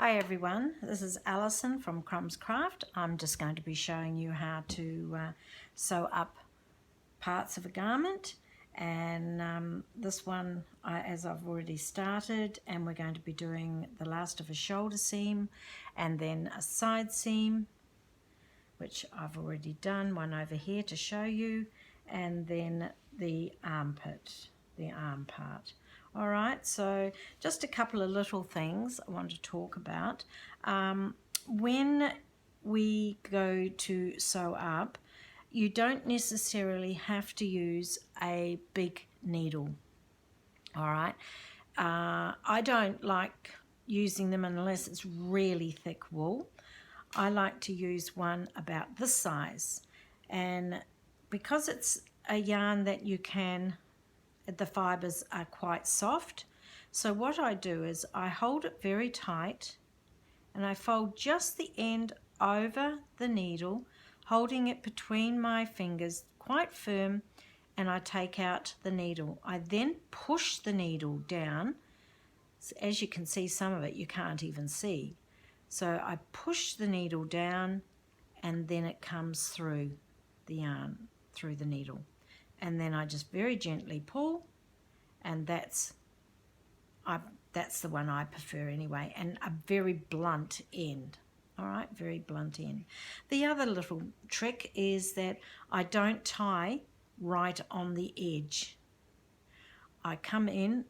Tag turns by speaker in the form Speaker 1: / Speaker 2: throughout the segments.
Speaker 1: Hi everyone, this is Alison from Crumbz Craft. I'm just going to be showing you how to sew up parts of a garment, and this one as I've already started, and we're going to be doing the last of a shoulder seam and then a side seam, which I've already done, one over here to show you, and then the armpit, the arm part. Alright, so just a couple of little things I want to talk about. When we go to sew up, you don't necessarily have to use a big needle. Alright, I don't like using them unless it's really thick wool. I like to use one about this size, and because it's a yarn that you can, the fibers are quite soft, so what I do is I hold it very tight and I fold just the end over the needle, holding it between my fingers quite firm, and I take out the needle. I then push the needle down. As you can see, some of it you can't even see. So I push the needle down and then it comes through the yarn, through the needle. And then I just very gently pull, and that's the one I prefer anyway, and a very blunt end. All right, very blunt end. The other little trick is that I don't tie right on the edge. I come in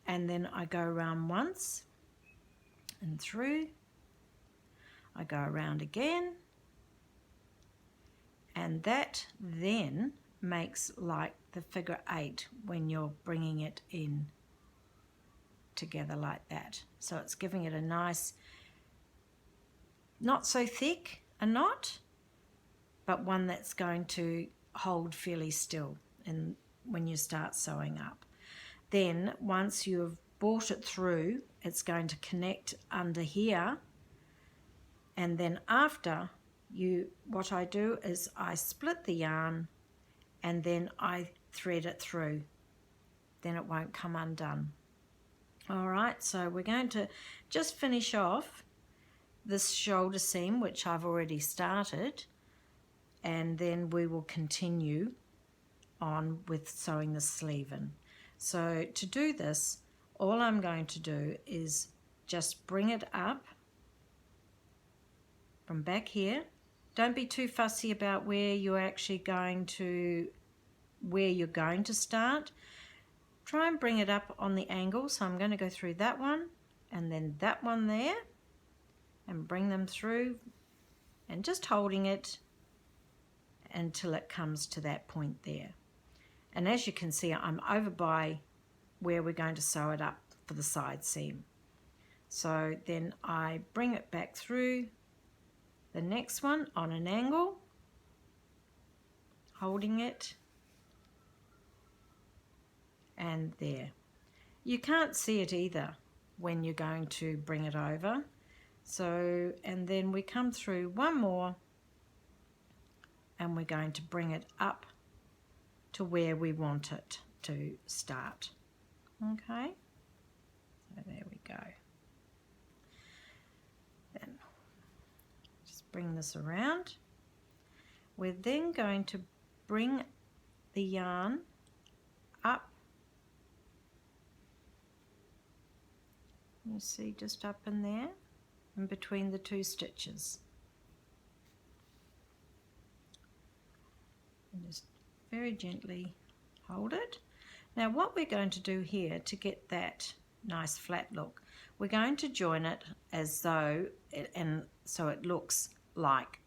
Speaker 1: and then I go around once and through. I go around again, and that then makes like the figure 8 when you're bringing it in together like that. So it's giving it a nice, not so thick a knot, but one that's going to hold fairly still and when you start sewing up. Then once you've brought it through, it's going to connect under here, and then after what I do is I split the yarn and then I thread it through. Then it won't come undone. All right, so we're going to just finish off this shoulder seam, which I've already started, and then we will continue on with sewing the sleeve in. So to do this, all I'm going to do is just bring it up from back here. Don't be too fussy about where you're actually going to, where you're going to start. Try and bring it up on the angle. So I'm going to go through that one and then that one there and bring them through, and just holding it until it comes to that point there. And as you can see, I'm over by where we're going to sew it up for the side seam. So then I bring it back through the next one on an angle, holding it, and there. You can't see it either when you're going to bring it over. So, and then we come through one more and we're going to bring it up to where we want it to start. Okay, so there we go. Then just bring this around. We're then going to bring the yarn up. You see, just up in there, in between the two stitches. And just very gently hold it. Now what we're going to do here to get that nice flat look, we're going to join it as though, and so it looks like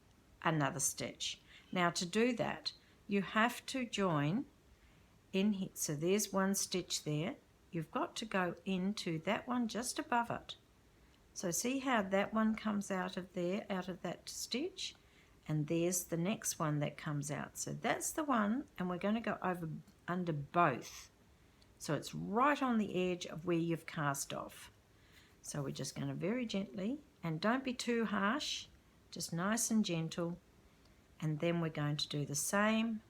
Speaker 1: another stitch. Now to do that, you have to join in here. So there's one stitch there. You've got to go into that one just above it. So see how that one comes out of there, out of that stitch, and there's the next one that comes out. So that's the one, and we're going to go over under both. So it's right on the edge of where you've cast off. So we're just going to very gently, and don't be too harsh, just nice and gentle, and then we're going to do the same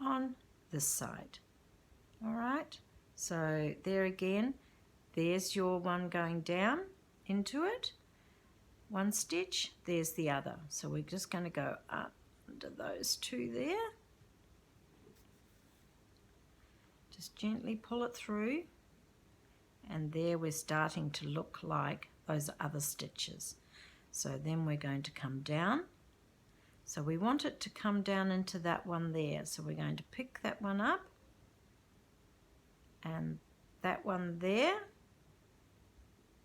Speaker 1: on this side. All right, so there again, there's your one going down into it, one stitch, there's the other. So we're just going to go up under those two there. Just gently pull it through, and there we're starting to look like those other stitches. So then we're going to come down. So we want it to come down into that one there. So we're going to pick that one up and that one there,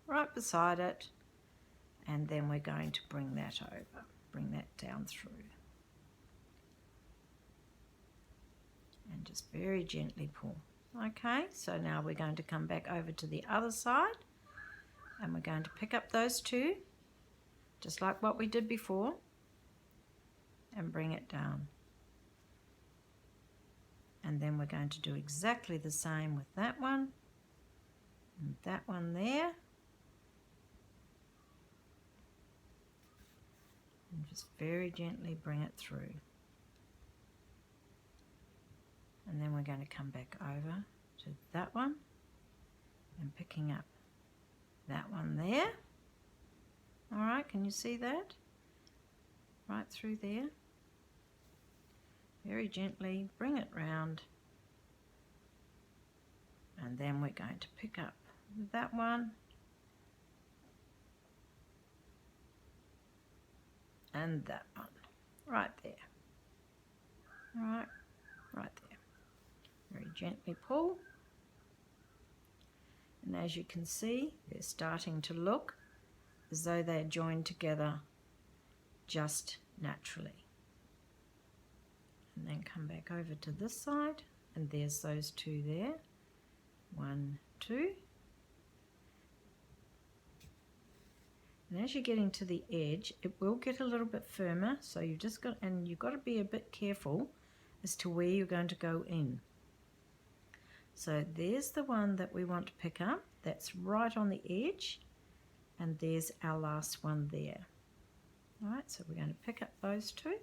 Speaker 1: right beside it, and then we're going to bring that over, bring that down through. And just very gently pull. Okay, so now we're going to come back over to the other side, and we're going to pick up those two, just like what we did before, and bring it down. And then we're going to do exactly the same with that one and that one there. And just very gently bring it through. And then we're going to come back over to that one and picking up that one there. All right, can you see that? Right through there. Very gently bring it round, and then we're going to pick up that one and that one right there. All right, right there. Very gently pull, and as you can see, they're starting to look as though they're joined together just naturally. And then come back over to this side, and there's those two there. 1, 2. And as you're getting to the edge, it will get a little bit firmer, so you've got to be a bit careful as to where you're going to go in. So there's the one that we want to pick up. That's right on the edge, and there's our last one there. All right, so we're going to pick up those two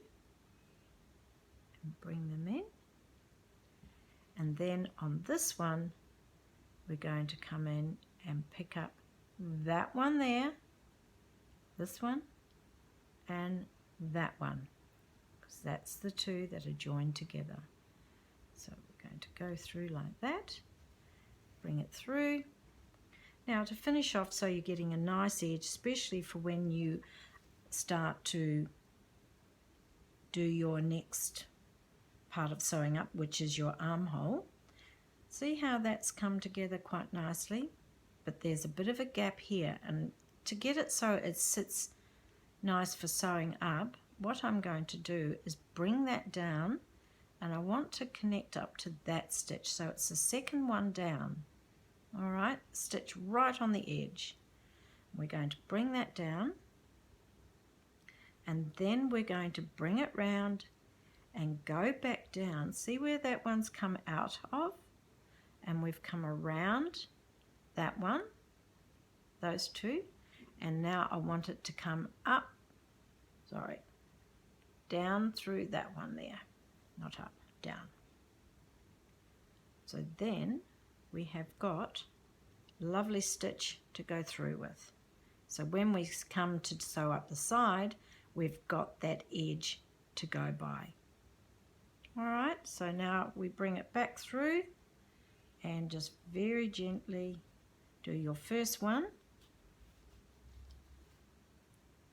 Speaker 1: and bring them in, and then on this one we're going to come in and pick up that one there, this one, and that one, because that's the two that are joined together. So we're going to go through like that, bring it through. Now to finish off, so you're getting a nice edge, especially for when you start to do your next part of sewing up, which is your armhole. See how that's come together quite nicely, but there's a bit of a gap here, and to get it so it sits nice for sewing up, what I'm going to do is bring that down, and I want to connect up to that stitch, so it's the second one down. All right, stitch right on the edge. We're going to bring that down, and then we're going to bring it round and go back down. See where that one's come out of? And we've come around that one, those two, and now I want it to come up, down through that one there, not up, down. So then we have got a lovely stitch to go through with. So when we come to sew up the side, we've got that edge to go by. All right, so now we bring it back through and just very gently do your first one.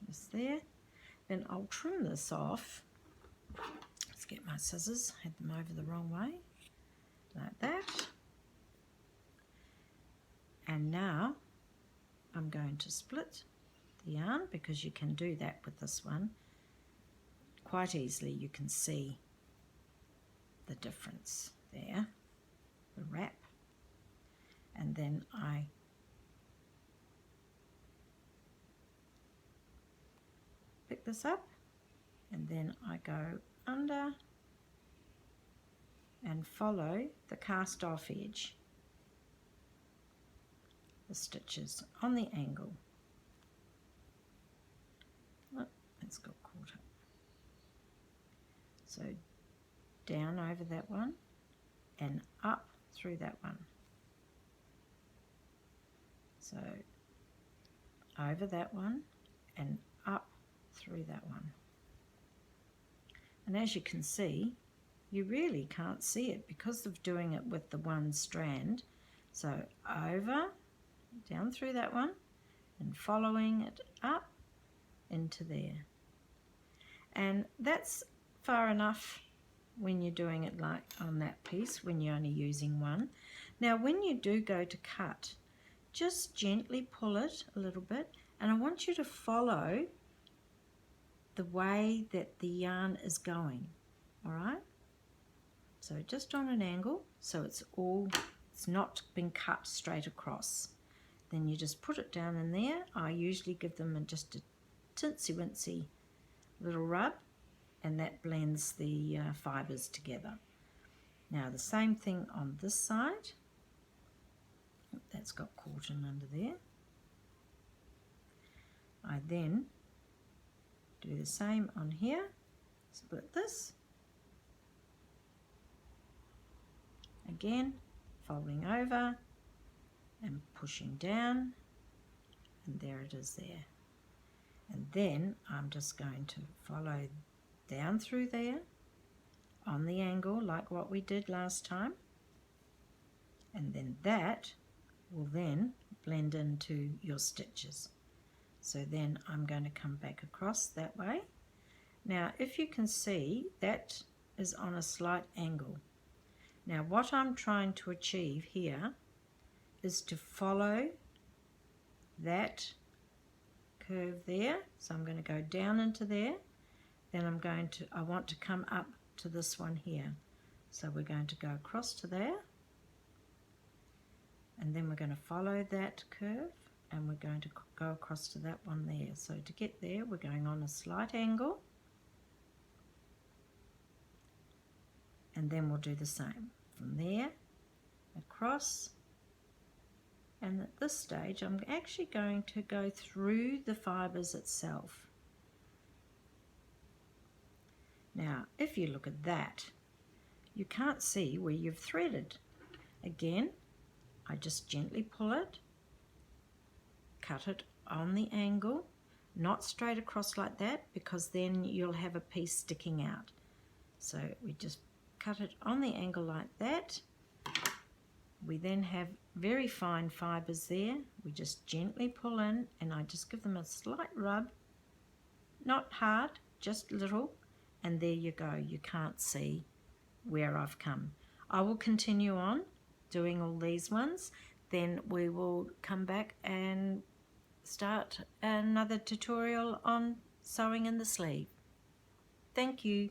Speaker 1: Just there. Then I'll trim this off. Let's get my scissors, had them over the wrong way, like that. And now I'm going to split the yarn, because you can do that with this one quite easily. You can see the difference there, the wrap, and then I pick this up, and then I go under and follow the cast off edge, the stitches on the angle. Oh, it's got caught up. So down over that one and up through that one. So over that one and up through that one. And as you can see, you really can't see it because of doing it with the one strand. So over, down through that one, and following it up into there. And that's far enough when you're doing it like on that piece, when you're only using one. Now when you do go to cut, just gently pull it a little bit, and I want you to follow the way that the yarn is going, all right? So just on an angle, so it's not been cut straight across. Then you just put it down in there. I usually give them just a tinsy-wincy little rub, and that blends the fibres together. Now the same thing on this side. That's got caught in under there. I then do the same on here, split this, again folding over and pushing down, and there it is there. And then I'm just going to follow down through there on the angle like what we did last time, and then that will then blend into your stitches. So then I'm going to come back across that way. Now if you can see, that is on a slight angle. Now what I'm trying to achieve here is to follow that curve there. So I'm going to go down into there, then I want to come up to this one here. So we're going to go across to there, and then we're going to follow that curve, and we're going to go across to that one there. So to get there, we're going on a slight angle, and then we'll do the same from there across. And at this stage I'm actually going to go through the fibres itself. Now if you look at that, you can't see where you've threaded. Again, I just gently pull it, cut it on the angle, not straight across like that, because then you'll have a piece sticking out. So we just cut it on the angle like that. We then have very fine fibres there. We just gently pull in, and I just give them a slight rub, not hard, just little, and there you go. You can't see where I've come. I will continue on doing all these ones, then we will come back and start another tutorial on sewing in the sleeve. Thank you.